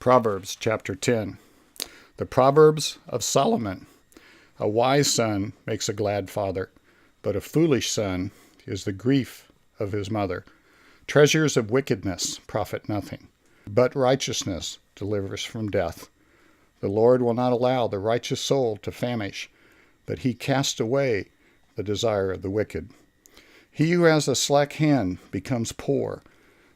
Proverbs chapter 10. The Proverbs of Solomon. A wise son makes a glad father, but a foolish son is the grief of his mother. Treasures of wickedness profit nothing, but righteousness delivers from death. The Lord will not allow the righteous soul to famish, but he casts away the desire of the wicked. He who has a slack hand becomes poor,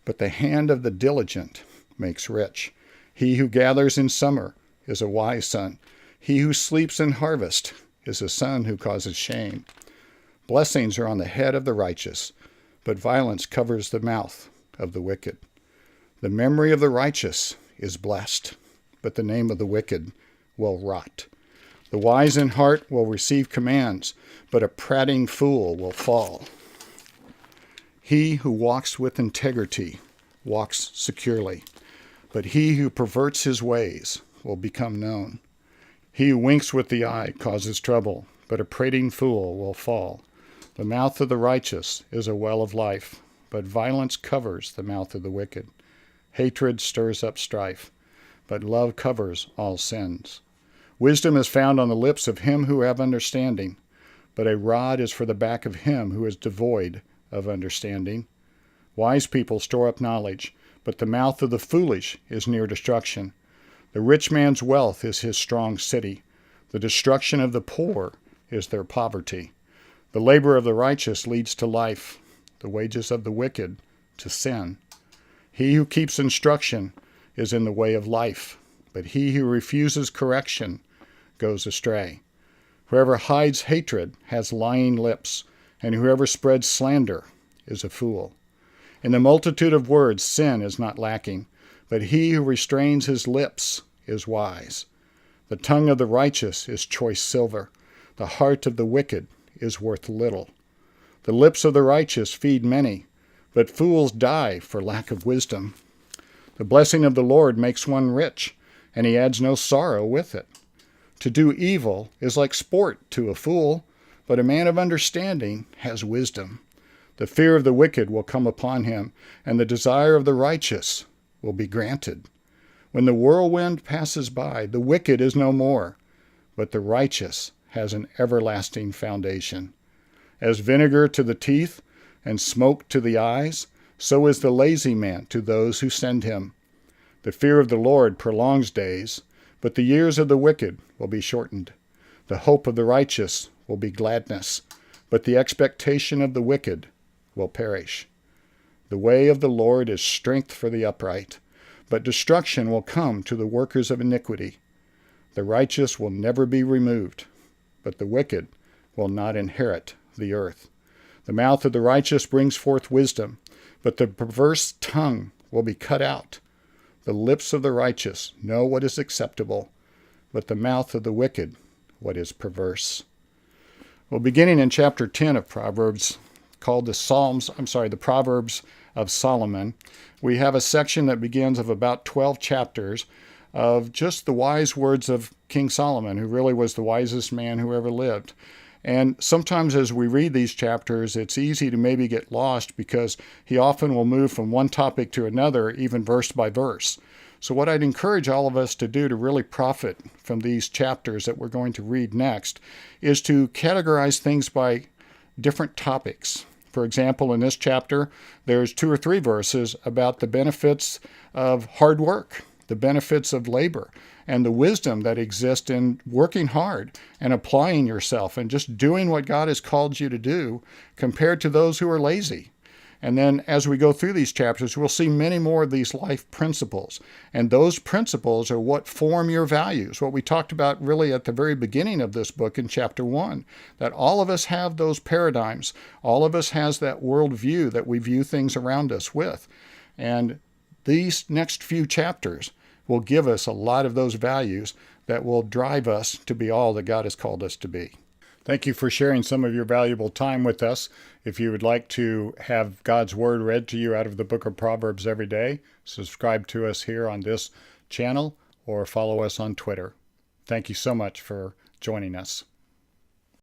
but the hand of the diligent makes rich. He who gathers in summer is a wise son. He who sleeps in harvest is a son who causes shame. Blessings are on the head of the righteous, but violence covers the mouth of the wicked. The memory of the righteous is blessed, but the name of the wicked will rot. The wise in heart will receive commands, but a prating fool will fall. He who walks with integrity walks securely, but he who perverts his ways will become known. He who winks with the eye causes trouble, but a prating fool will fall. The mouth of the righteous is a well of life, but violence covers the mouth of the wicked. Hatred stirs up strife, but love covers all sins. Wisdom is found on the lips of him who have understanding, but a rod is for the back of him who is devoid of understanding. Wise people store up knowledge, but the mouth of the foolish is near destruction. The rich man's wealth is his strong city. The destruction of the poor is their poverty. The labor of the righteous leads to life, the wages of the wicked to sin. He who keeps instruction is in the way of life, but he who refuses correction goes astray. Whoever hides hatred has lying lips, and whoever spreads slander is a fool. In the multitude of words sin is not lacking, but he who restrains his lips is wise. The tongue of the righteous is choice silver. The heart of the wicked is worth little. The lips of the righteous feed many, but fools die for lack of wisdom. The blessing of the Lord makes one rich, and he adds no sorrow with it. To do evil is like sport to a fool, but a man of understanding has wisdom. The fear of the wicked will come upon him, and the desire of the righteous will be granted. When the whirlwind passes by, the wicked is no more, but the righteous has an everlasting foundation. As vinegar to the teeth and smoke to the eyes, so is the lazy man to those who send him. The fear of the Lord prolongs days, but the years of the wicked will be shortened. The hope of the righteous will be gladness, but the expectation of the wicked will perish. The way of the Lord is strength for the upright, but destruction will come to the workers of iniquity. The righteous will never be removed, but the wicked will not inherit the earth. The mouth of the righteous brings forth wisdom, but the perverse tongue will be cut out. The lips of the righteous know what is acceptable, but the mouth of the wicked what is perverse. Well, beginning in chapter 10 of Proverbs, called the Proverbs of Solomon, we have a section that begins of about 12 chapters of just the wise words of King Solomon, who really was the wisest man who ever lived. And sometimes as we read these chapters, it's easy to maybe get lost because he often will move from one topic to another, even verse by verse. So what I'd encourage all of us to do to really profit from these chapters that we're going to read next is to categorize things by different topics. For example, in this chapter, there's 2 or 3 verses about the benefits of hard work, the benefits of labor, and the wisdom that exists in working hard and applying yourself and just doing what God has called you to do compared to those who are lazy. And then as we go through these chapters, we'll see many more of these life principles. And those principles are what form your values, what we talked about really at the very beginning of this book in chapter 1, that all of us have those paradigms. All of us has that worldview that we view things around us with. And these next few chapters will give us a lot of those values that will drive us to be all that God has called us to be. Thank you for sharing some of your valuable time with us. If you would like to have God's Word read to you out of the book of Proverbs every day, subscribe to us here on this channel or follow us on Twitter. Thank you so much for joining us.